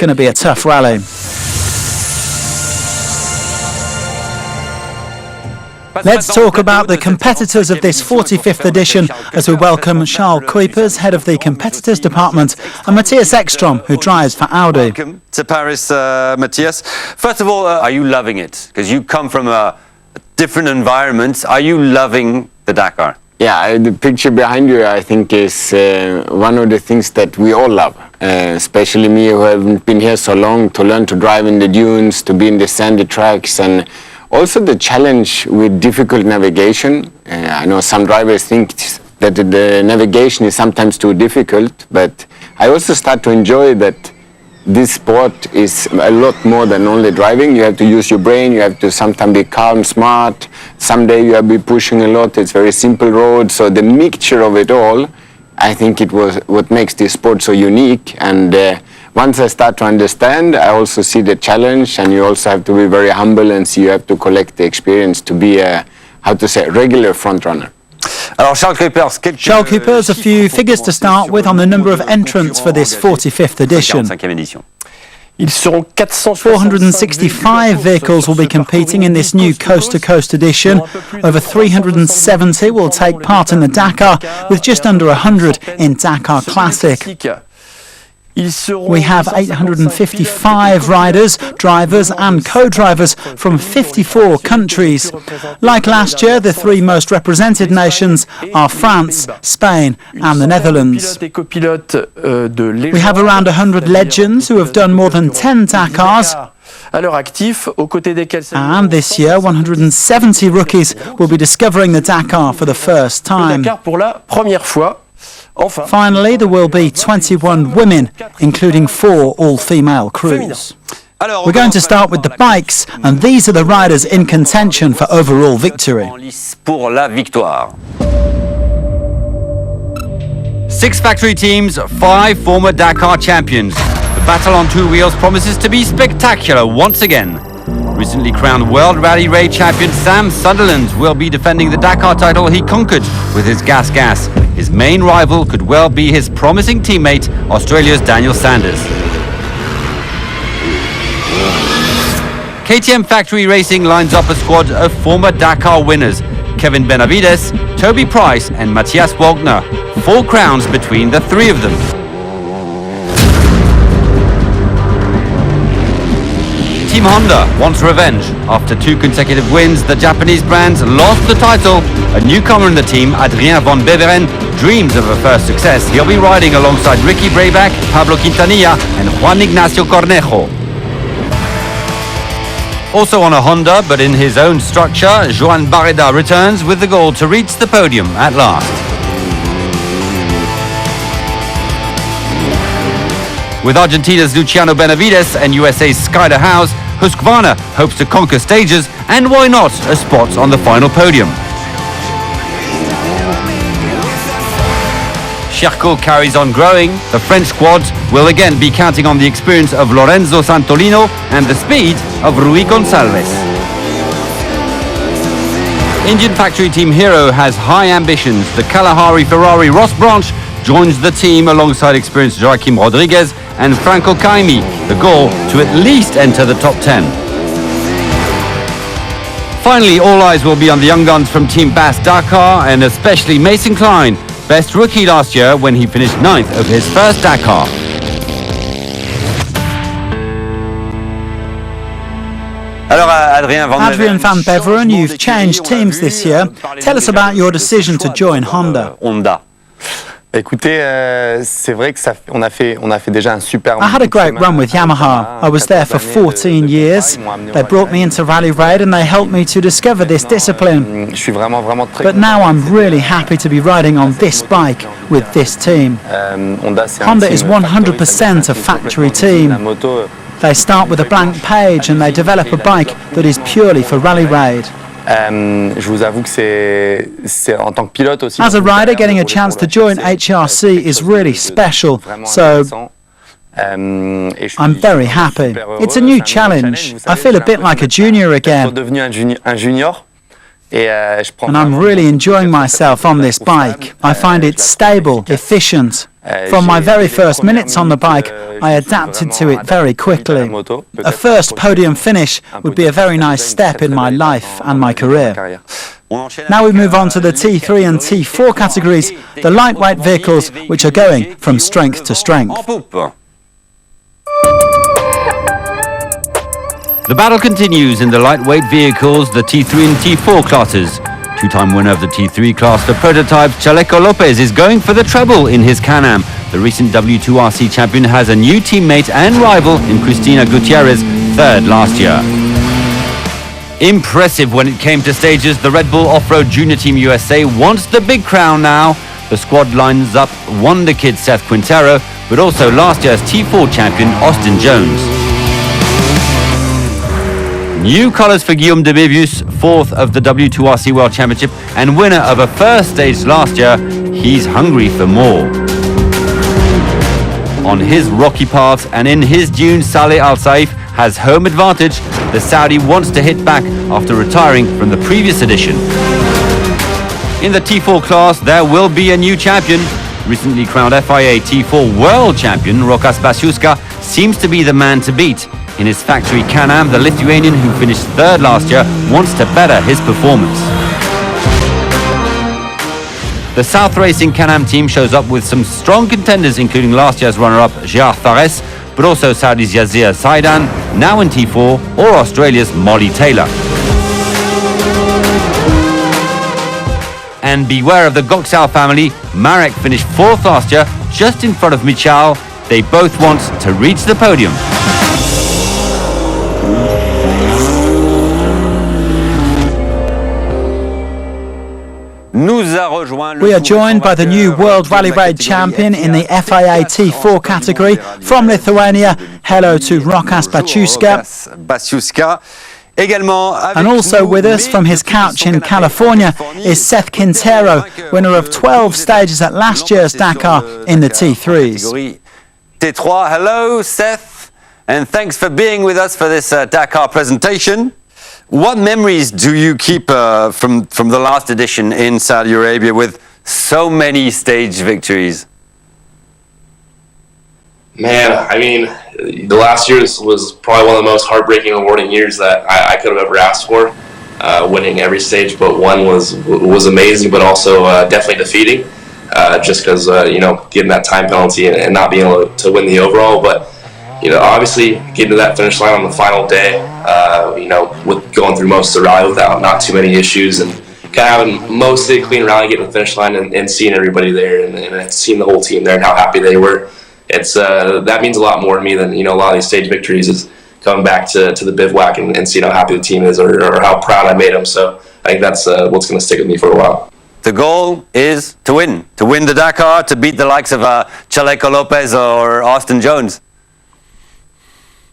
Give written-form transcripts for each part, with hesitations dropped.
going to be a tough rally. Let's talk about the competitors of this 45th edition as we welcome Charles Kuipers, head of the competitors department, and Matthias Ekstrom, who drives for Audi. Welcome to Paris, Matthias. First of all, are you loving it? Because you come from a different environment. Are you loving the Dakar? Yeah, the picture behind you, I think, is one of the things that we all love, especially me who haven't been here so long, to learn to drive in the dunes, to be in the sandy tracks, and also the challenge with difficult navigation. I know some drivers think that the navigation is sometimes too difficult, but I also start to enjoy that this sport is a lot more than only driving. You have to use your brain, you have to sometimes be calm, smart. Someday you have to be pushing a lot, it's very simple road. So the mixture of it all, I think it was what makes this sport so unique. And once I start to understand, I also see the challenge, and you also have to be very humble and see you have to collect the experience to be a, regular front runner. Charles Kuipers, a few figures to start with on the number of entrants for this 45th edition. 465 vehicles will be competing in this new coast-to-coast edition. Over 370 will take part in the Dakar, with just under 100 in Dakar Classic. We have 855 riders, drivers and co-drivers from 54 countries. Like last year, the three most represented nations are France, Spain and the Netherlands. We have around 100 legends who have done more than 10 Dakars. And this year, 170 rookies will be discovering the Dakar for the first time. Finally, there will be 21 women, including 4 all-female crews. We're going to start with the bikes, and these are the riders in contention for overall victory. 6 factory teams, 5 former Dakar champions. The battle on 2 wheels promises to be spectacular once again. Recently crowned World Rally Raid champion Sam Sunderland will be defending the Dakar title he conquered with his Gas. His main rival could well be his promising teammate, Australia's Daniel Sanders. KTM Factory Racing lines up a squad of former Dakar winners, Kevin Benavides, Toby Price and Matthias Wagner. 4 crowns between the 3 of them. Team Honda wants revenge. After 2 consecutive wins, the Japanese brands lost the title. A newcomer in the team, Adrien van Beveren, dreams of a first success. He'll be riding alongside Ricky Brayback, Pablo Quintanilla and Juan Ignacio Cornejo. Also on a Honda, but in his own structure, Joan Barreda returns with the goal to reach the podium at last. With Argentina's Luciano Benavides and USA's Skyler House, Husqvarna hopes to conquer stages and, why not, a spot on the final podium. Sherco carries on growing. The French squads will again be counting on the experience of Lorenzo Santolino and the speed of Rui Gonçalves. Indian factory team Hero has high ambitions. The Kalahari Ferrari Ross Branch joins the team alongside experienced Joaquim Rodriguez and Franco Caimi, the goal to at least enter the top 10. Finally, all eyes will be on the young guns from Team Bass Dakar, and especially Mason Klein, best rookie last year when he finished 9th of his first Dakar. Adrien van Beveren, you've changed teams this year. Tell us about your decision to join Honda. Écoutez, c'est vrai que on a fait déjà un super. I had a great run with Yamaha. I was there for 14 years. They brought me into Rally Raid and they helped me to discover this discipline. But now I'm really happy to be riding on this bike with this team. Honda is 100% a factory team. They start with a blank page and they develop a bike that is purely for Rally Raid. Je vous avoue que c'est en tant que pilote aussi. As a rider, getting a chance to join HRC is really special, so I'm very happy. It's a new challenge. I feel a bit like a junior again. And I'm really enjoying myself on this bike. I find it stable, efficient, From my very first minutes on the bike, I adapted to it very quickly. A first podium finish would be a very nice step in my life and my career. Now we move on to the T3 and T4 categories, the lightweight vehicles which are going from strength to strength. The battle continues in the lightweight vehicles, the T3 and T4 classes. Two-time winner of the T3 class for prototypes, Chaleco Lopez is going for the treble in his Can-Am. The recent W2RC champion has a new teammate and rival in Cristina Gutierrez, third last year. Impressive when it came to stages, the Red Bull Off-Road Junior Team USA wants the big crown now. The squad lines up wonder kid Seth Quintero, but also last year's T4 champion Austin Jones. New colours for Guillaume de Bévius, fourth of the W2RC World Championship and winner of a first stage last year. He's hungry for more. On his rocky paths and in his dunes, Saleh Al Saif has home advantage. The Saudi wants to hit back after retiring from the previous edition. In the T4 class, there will be a new champion. Recently crowned FIA T4 World Champion Rokas Basiuska seems to be the man to beat. In his factory Can-Am, the Lithuanian who finished third last year wants to better his performance. The South Racing Can-Am team shows up with some strong contenders, including last year's runner-up Gerard Fares, but also Saudi's Yazir Saidan, now in T4, or Australia's Molly Taylor. And beware of the Goxal family. Marek finished fourth last year, just in front of Michal. They both want to reach the podium. We are joined by the new World Rally Raid champion in the FIA T4 category from Lithuania. Hello to Rokas Basiuska. And also with us from his couch in California is Seth Quintero, winner of 12 stages at last year's Dakar in the T3s. Hello, Seth, and thanks for being with us for this Dakar presentation. What memories do you keep from the last edition in Saudi Arabia with so many stage victories? Man, I mean, the last year was probably one of the most heartbreaking, rewarding years that I could have ever asked for. Winning every stage but one was amazing, but also definitely defeating. Just because getting that time penalty and not being able to win the overall, but obviously getting to that finish line on the final day, with going through most of the rally without not too many issues and kind of having mostly a clean rally, getting to the finish line and seeing everybody there and seeing the whole team there and how happy they were. It's that means a lot more to me than a lot of these stage victories is coming back to the bivouac and seeing how happy the team is or how proud I made them. So I think that's what's going to stick with me for a while. The goal is to win the Dakar, to beat the likes of Chaleco Lopez or Austin Jones.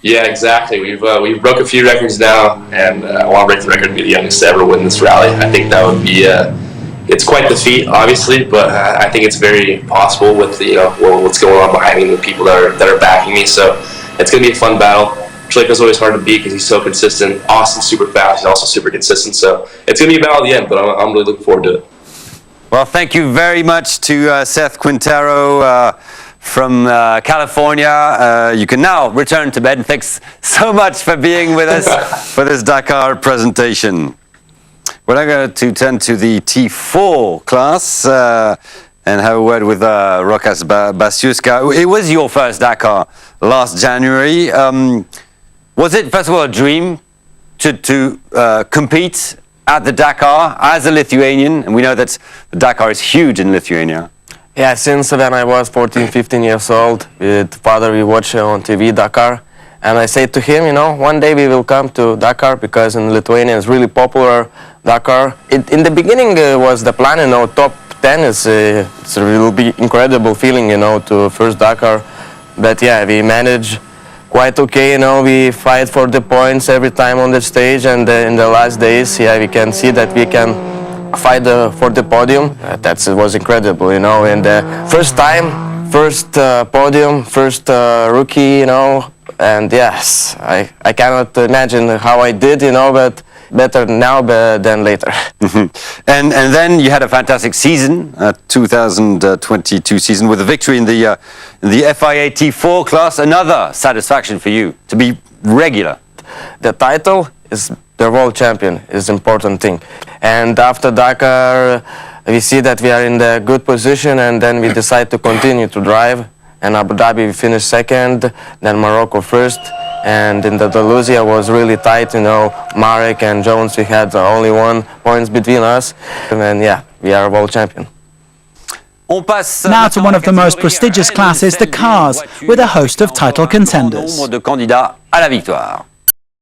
Yeah, exactly. We've broke a few records now, and I want to break the record and be the youngest to ever win this rally. I think that would be it's quite the feat, obviously, but I think it's very possible with what's going on behind me and the people that are backing me. So it's going to be a fun battle. Chaleco's always hard to beat because he's so consistent. Austin's super fast. He's also super consistent. So it's going to be a battle at the end, but I'm really looking forward to it. Well, thank you very much to Seth Quintero from California. You can now return to bed, and thanks so much for being with us for this Dakar presentation. We're now going to turn to the T4 class and have a word with Rokas Basiuska. It was your first Dakar last January. Was it, first of all, a dream to compete at the Dakar as a Lithuanian? And we know that the Dakar is huge in Lithuania. Yeah, since when I was 14, 15 years old, with father we watch on TV Dakar. And I said to him, one day we will come to Dakar because in Lithuania it's really popular Dakar. In the beginning was the plan, top 10 it will be incredible feeling, to first Dakar. But yeah, we managed quite okay, we fight for the points every time on the stage, and in the last days, we can see that we can fight for the podium. That was incredible, and first time, first podium, first rookie, and yes, I cannot imagine how I did, but better now than later. And then you had a fantastic season, 2022 season, with a victory in the FIA T4 class. Another satisfaction for you to be regular. The title is the world champion is important thing, and after Dakar we see that we are in the good position, and then we decide to continue to drive. And Abu Dhabi we finished second, then Morocco first, and in the Andalusia was really tight, you know, Marek and Jones, we had only 1 point between us, and then yeah, we are world champion. Now to one of the most prestigious classes, the cars, with a host of title contenders. Nombre de candidats à la victoire.